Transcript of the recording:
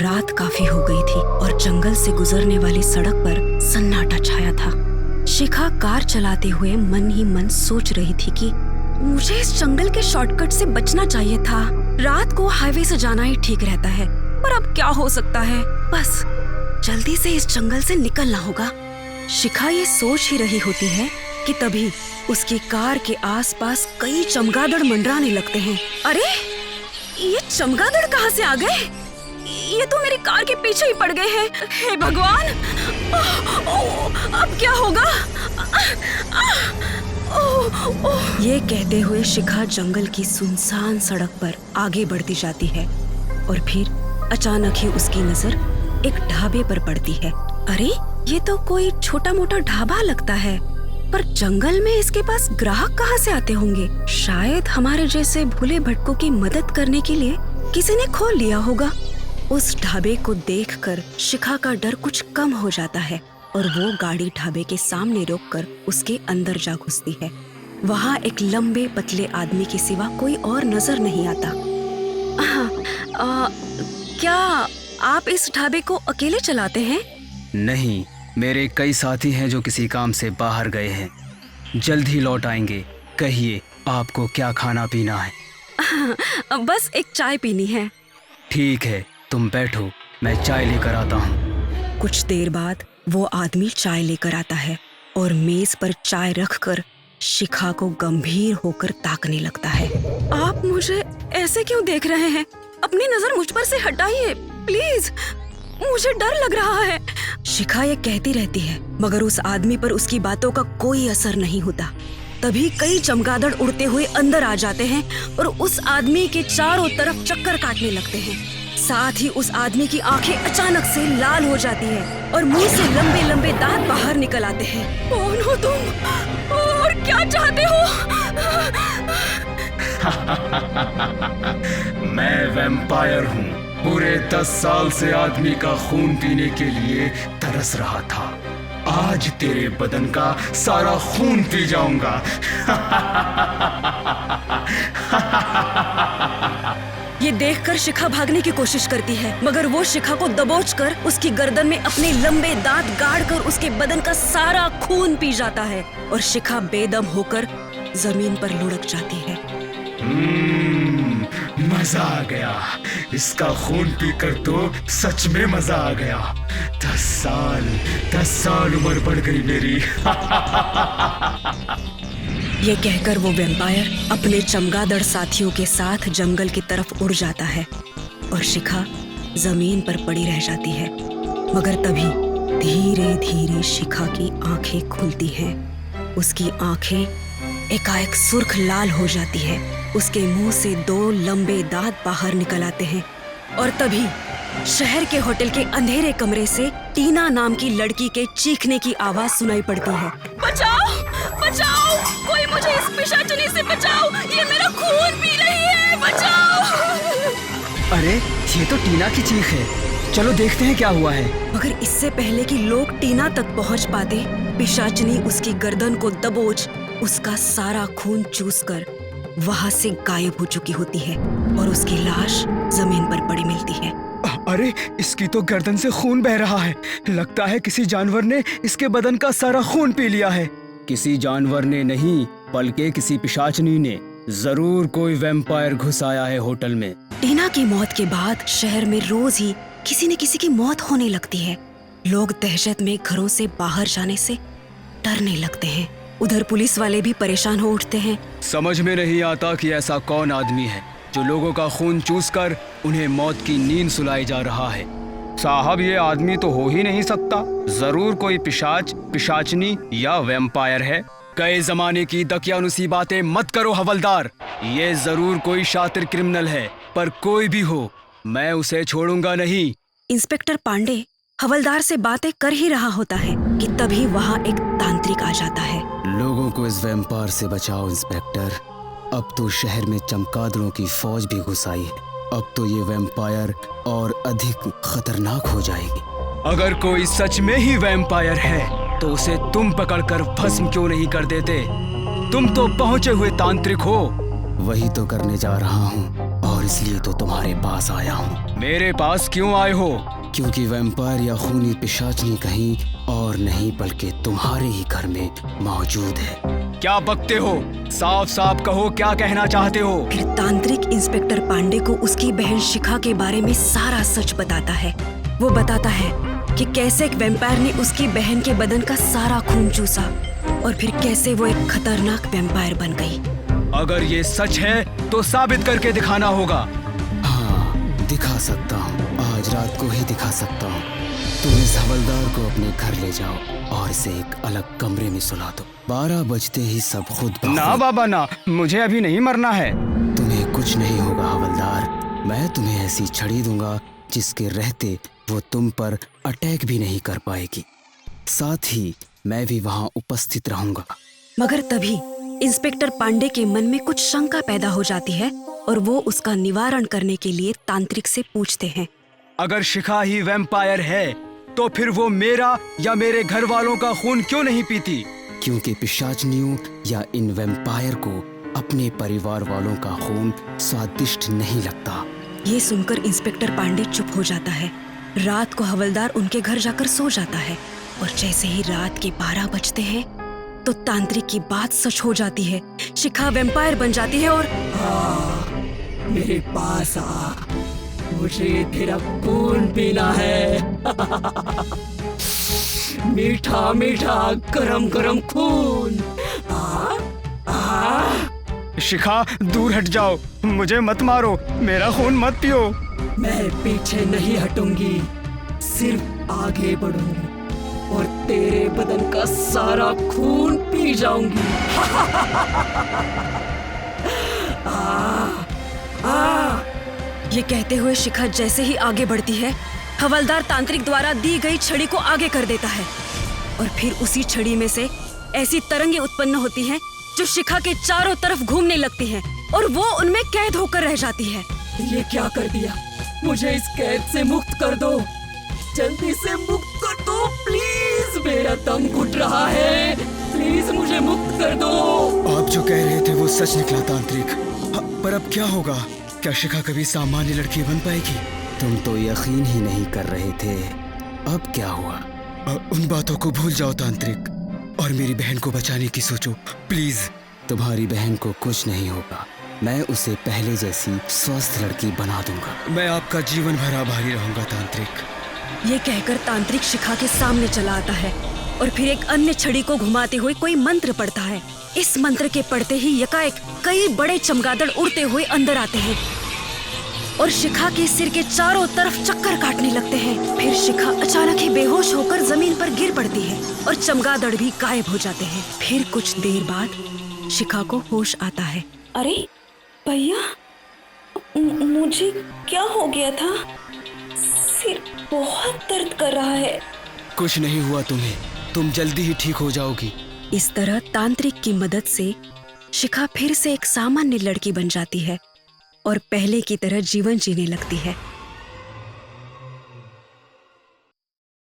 रात काफी हो गई थी और जंगल से गुजरने वाली सड़क पर सन्नाटा छाया था। शिखा कार चलाते हुए मन ही मन सोच रही थी कि मुझे इस जंगल के शॉर्टकट से बचना चाहिए था। रात को हाईवे से जाना ही ठीक रहता है, पर अब क्या हो सकता है। बस जल्दी से इस जंगल से निकलना होगा। शिखा ये सोच ही रही होती है कि तभी उसकी कार के आसपास कई चमगादड़ मंडराने लगते हैं। अरे ये चमगादड़ कहाँ से आ गए? ये तो मेरी कार के पीछे ही पड़ गए हैं। हे भगवान, अब क्या होगा? ये कहते हुए शिखा जंगल की सुनसान सड़क पर आगे बढ़ती जाती है और फिर अचानक ही उसकी नजर एक ढाबे पर पड़ती है। अरे ये तो कोई छोटा मोटा ढाबा लगता है, पर जंगल में इसके पास ग्राहक कहाँ से आते होंगे? शायद हमारे जैसे भूले भटकों की मदद करने के लिए किसी ने खोल लिया होगा। उस ढाबे को देखकर शिखा का डर कुछ कम हो जाता है और वो गाड़ी ढाबे के सामने रोककर उसके अंदर जा घुसती है। वहाँ एक लंबे पतले आदमी के सिवा कोई और नजर नहीं आता। क्या आप इस ढाबे को अकेले चलाते हैं? नहीं, मेरे कई साथी हैं जो किसी काम से बाहर गए हैं, जल्द ही लौट आएंगे। कहिए आपको क्या खाना पीना है? बस एक चाय पीनी है। ठीक है, तुम बैठो, मैं चाय लेकर आता हूँ। कुछ देर बाद वो आदमी चाय लेकर आता है और मेज पर चाय रखकर शिखा को गंभीर होकर ताकने लगता है। आप मुझे ऐसे क्यों देख रहे हैं? अपनी नजर मुझ पर से हटाइए प्लीज, मुझे डर लग रहा है। शिखा ये कहती रहती है मगर उस आदमी पर उसकी बातों का कोई असर नहीं होता। तभी कई चमगादड़ उड़ते हुए अंदर आ जाते हैं और उस आदमी के चारों तरफ चक्कर काटने लगते हैं। साथ ही उस आदमी की आंखें अचानक से लाल हो जाती है और मुंह से लंबे लंबे दांत बाहर निकल आते हैं। कौन हो तुम और क्या चाहते हो? मैं वैम्पायर हूँ। पूरे 10 साल से आदमी का खून पीने के लिए तरस रहा था। आज तेरे बदन का सारा खून पी जाऊंगा। ये देखकर शिखा भागने की कोशिश करती है मगर वो शिखा को दबोचकर उसकी गर्दन में अपने लंबे दांत गाड़कर उसके बदन का सारा खून पी जाता है और शिखा बेदम होकर जमीन पर लुढ़क जाती है। मजा आ गया, इसका खून पीकर तो सच में मजा आ गया। 10 साल उम्र बढ़ गई मेरी। ये कहकर वो वैम्पायर अपने चमगादड़ साथियों के साथ जंगल की तरफ उड़ जाता है और शिखा जमीन पर पड़ी रह जाती है। मगर तभी धीरे धीरे शिखा की आंखें खुलती हैं। उसकी आंखें एकाएक सुर्ख लाल हो जाती है। उसके मुंह से 2 लंबे दांत बाहर निकल आते हैं और तभी शहर के होटल के अंधेरे कमरे से टीना नाम की लड़की के चीखने की आवाज सुनाई पड़ती है। बचाओ, बचाओ, कोई मुझे इस पिशाचनी से बचाओ, ये मेरा खून पी रही है, बचाओ। अरे ये तो टीना की चीख है, चलो देखते हैं क्या हुआ है। मगर इससे पहले कि लोग टीना तक पहुंच पाते, पिशाचनी उसकी गर्दन को दबोच उसका सारा खून चूसकर वहाँ से गायब हो चुकी होती है और उसकी लाश जमीन पर पड़ी मिलती है। अरे इसकी तो गर्दन से खून बह रहा है। लगता है किसी जानवर ने इसके बदन का सारा खून पी लिया है। किसी जानवर ने नहीं, बल्कि किसी पिशाचनी ने। जरूर कोई वैम्पायर घुस आया है होटल में। टीना की मौत के बाद शहर में रोज ही किसी न किसी की मौत होने लगती है। लोग दहशत में घरों से बाहर जाने से डरने लगते हैं। उधर पुलिस वाले भी परेशान हो उठते हैं। समझ में नहीं आता कि ऐसा कौन आदमी है जो लोगों का खून चूसकर उन्हें मौत की नींद सुलाई जा रहा है। साहब ये आदमी तो हो ही नहीं सकता। जरूर कोई पिशाच, पिशाचनी या वैम्पायर है। गए जमाने की दकियानुसी बातें मत करो हवलदार। ये जरूर कोई शातिर क्रिमिनल है, पर कोई भी हो मैं उसे छोड़ूंगा नहीं। इंस्पेक्टर पांडे हवलदार से बातें कर ही रहा होता है कि तभी वहाँ एक तांत्रिक आ जाता है। लोगों को इस वैम्पायर से बचाओ इंस्पेक्टर। अब तो शहर में चमगादड़ों की फौज भी घुस आई है। अब तो ये वैम्पायर और अधिक खतरनाक हो जाएगी। अगर कोई सच में ही वैम्पायर है तो उसे तुम पकड़कर भस्म क्यों नहीं कर देते? तुम तो पहुंचे हुए तांत्रिक हो। वही तो करने जा रहा हूँ और और इसलिए तो तुम्हारे पास आया हूँ। मेरे पास क्यों आए हो? क्योंकि वैम्पायर या खूनी पिशाचनी कहीं और नहीं बल्कि तुम्हारे ही घर में मौजूद है। क्या बकते हो? साफ साफ कहो, क्या कहना चाहते हो? फिर तांत्रिक इंस्पेक्टर पांडे को उसकी बहन शिखा के बारे में सारा सच बताता है। वो बताता है कि कैसे एक वैम्पायर ने उसकी बहन के बदन का सारा खून चूसा और फिर कैसे वो एक खतरनाक वैम्पायर बन गई। अगर ये सच है तो साबित करके दिखाना होगा। हाँ, दिखा सकता हूँ, आज रात को ही दिखा सकता हूँ। तुम इस हवलदार को अपने घर ले जाओ और इसे एक अलग कमरे में सुला दो। 12 बजते ही सब खुद ब ना खुद। बाबा ना, मुझे अभी नहीं मरना है। तुम्हें कुछ नहीं होगा हवलदार। मैं तुम्हें ऐसी छड़ी दूंगा जिसके रहते वो तुम पर अटैक भी नहीं कर पाएगी। साथ ही मैं भी वहाँ उपस्थित रहूंगा। मगर तभी इंस्पेक्टर पांडे के मन में कुछ शंका पैदा हो जाती है और वो उसका निवारण करने के लिए तांत्रिक से पूछते हैं। अगर शिखा ही वैम्पायर है तो फिर वो मेरा या मेरे घर वालों का खून क्यों नहीं पीती? क्योंकि पिशाचनियों या इन वैम्पायर को अपने परिवार वालों का खून स्वादिष्ट नहीं लगता। ये सुनकर इंस्पेक्टर पांडे चुप हो जाता है। रात को हवलदार उनके घर जाकर सो जाता है और जैसे ही रात के 12 बजते हैं तो तांत्रिक की बात सच हो जाती है। शिखा वैम्पायर बन जाती है और मेरे पास आ, मुझे तेरा खून पीना है। मीठा मीठा गरम गरम खून। शिखा दूर हट जाओ, मुझे मत मारो, मेरा खून मत पियो। मैं पीछे नहीं हटूंगी, सिर्फ आगे बढ़ूंगी और तेरे बदन का सारा खून पी जाऊंगी। ये कहते हुए शिखा जैसे ही आगे बढ़ती है, हवलदार तांत्रिक द्वारा दी गई छड़ी को आगे कर देता है और फिर उसी छड़ी में से ऐसी तरंगें उत्पन्न होती हैं जो शिखा के चारों तरफ घूमने लगती हैं और वो उनमें कैद होकर रह जाती है। ये क्या कर दिया? मुझे इस कैद से मुक्त कर दो, जल्दी से मुक्त कर दो प्लीज। मेरा दम घुट रहा है, प्लीज मुझे मुक्त कर दो। आप जो कह रहे थे वो सच निकला तांत्रिक। पर अब क्या होगा? क्या शिखा कभी सामान्य लड़की बन पाएगी? तुम तो यकीन ही नहीं कर रहे थे, अब क्या हुआ? उन बातों को भूल जाओ तांत्रिक और मेरी बहन को बचाने की सोचो प्लीज। तुम्हारी बहन को कुछ नहीं होगा, मैं उसे पहले जैसी स्वस्थ लड़की बना दूंगा। मैं आपका जीवन भर आभारी रहूंगा तांत्रिक। ये कहकर तांत्रिक शिखा के सामने चला आता है और फिर एक अन्य छड़ी को घुमाते हुए कोई मंत्र पढ़ता है। इस मंत्र के पढ़ते ही यकाएक कई बड़े चमगादड़ उड़ते हुए अंदर आते हैं और शिखा के सिर के चारों तरफ चक्कर काटने लगते हैं। फिर शिखा अचानक ही बेहोश होकर जमीन पर गिर पड़ती है और चमगादड़ भी गायब हो जाते हैं। फिर कुछ देर बाद शिखा को होश आता है। अरे भैया, मुझे क्या हो गया था? सिर बहुत दर्द कर रहा है। कुछ नहीं हुआ तुम्हें, तुम जल्दी ही ठीक हो जाओगी। इस तरह तांत्रिक की मदद से शिखा फिर से एक सामान्य लड़की बन जाती है और पहले की तरह जीवन जीने लगती है।